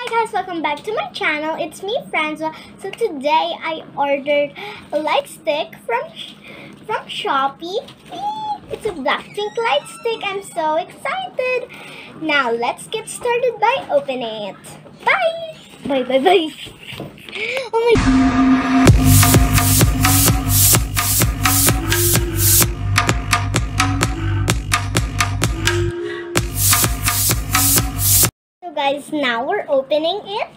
guys, welcome back to my channel. It's me, Francoise. So today I ordered a light stick from Shopee. It's a Blackpink Lightstick. I'm so excited. Now let's get started by opening it. Bye! Bye bye bye. Oh my guys, now we're opening it.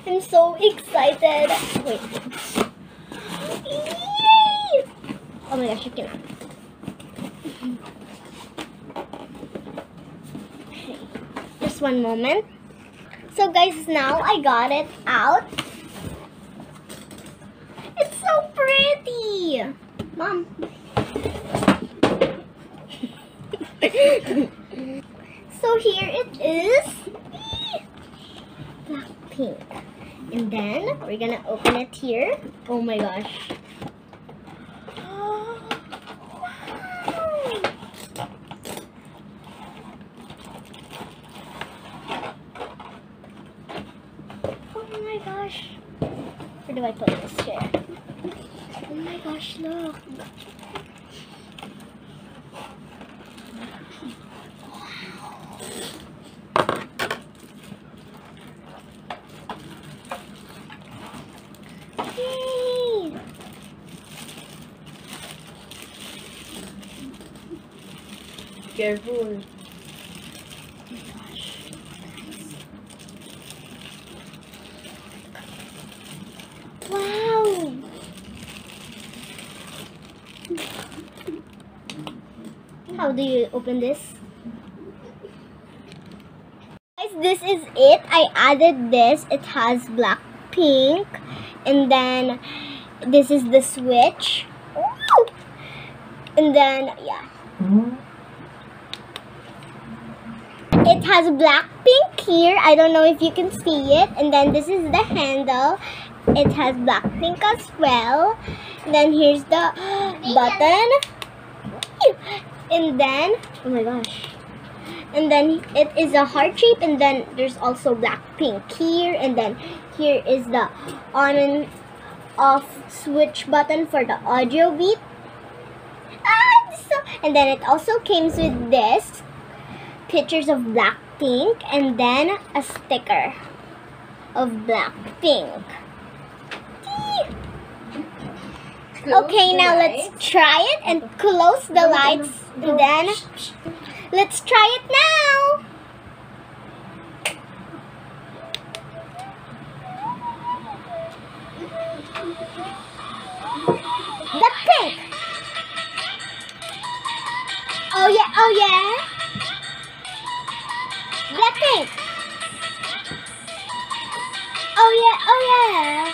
I'm so excited. Wait. Yay! Oh my gosh, you cannot. Okay. Just one moment. So guys, now I got it out. It's so pretty. Mom. So here it is, Blackpink, and then we're gonna open it here. Oh my gosh! Oh, wow. Oh my gosh! Where do I put this here? Oh my gosh! Look. Careful. Wow. How do you open this? Guys, this is it. I added this. It has Blackpink, and then this is the switch. Ooh. And then yeah. It has Blackpink here. I don't know if you can see it. And then this is the handle. It has Blackpink as well. And then here's the button. And then, oh my gosh. And then it is a heart shape. And then there's also Blackpink here. And then here is the on and off switch button for the audio beat. And then it also comes with this. Pictures of Blackpink and then a sticker of Blackpink. Okay, now let's try it and close the lights and then let's try it now. Blackpink. Oh yeah, oh yeah. Blackpink! Oh yeah, oh yeah!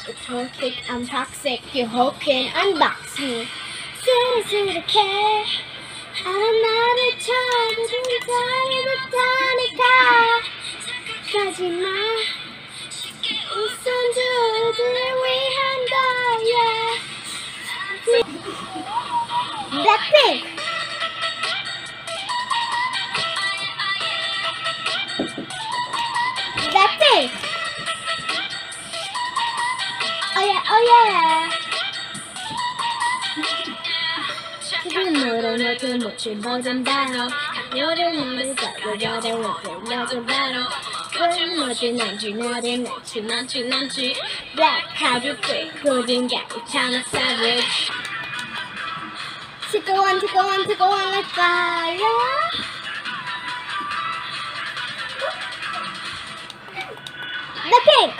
It's toxic, I'm toxic, you hope can unbox me. City care. I'm not a child, but I'm tired of Danica. Kajima. Listen to the way I'm going, yeah. Blackpink. Blackpink. Oh yeah, oh yeah. Black, how you quick, golden gap, China savage. To go on like fire. Blackpink.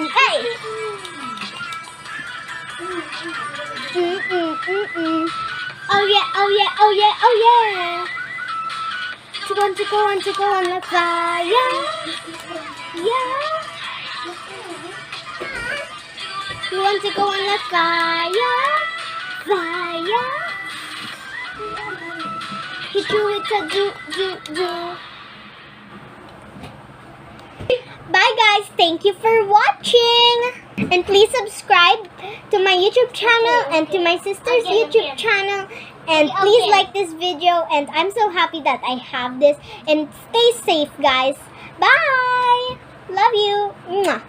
Hey. Oh yeah, oh yeah, oh yeah, oh yeah. To go on like fire. Yeah. to go on the fire. Fire. Hit you with a do. Bye guys, thank you for watching. And please subscribe to my YouTube channel and to my sister's YouTube channel. And please like this video. And I'm so happy that I have this. And stay safe guys. Bye. Love you. Mwah.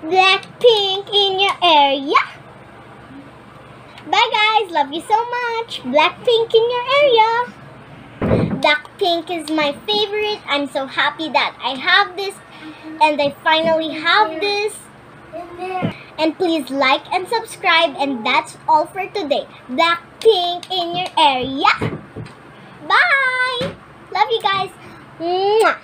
Blackpink in your area. Bye guys, love you so much. Blackpink in your area. Blackpink is my favorite. I'm so happy that I have this. And I finally have this. And please like and subscribe. And that's all for today. Blackpink in your area. Bye. Love you guys. Mwah.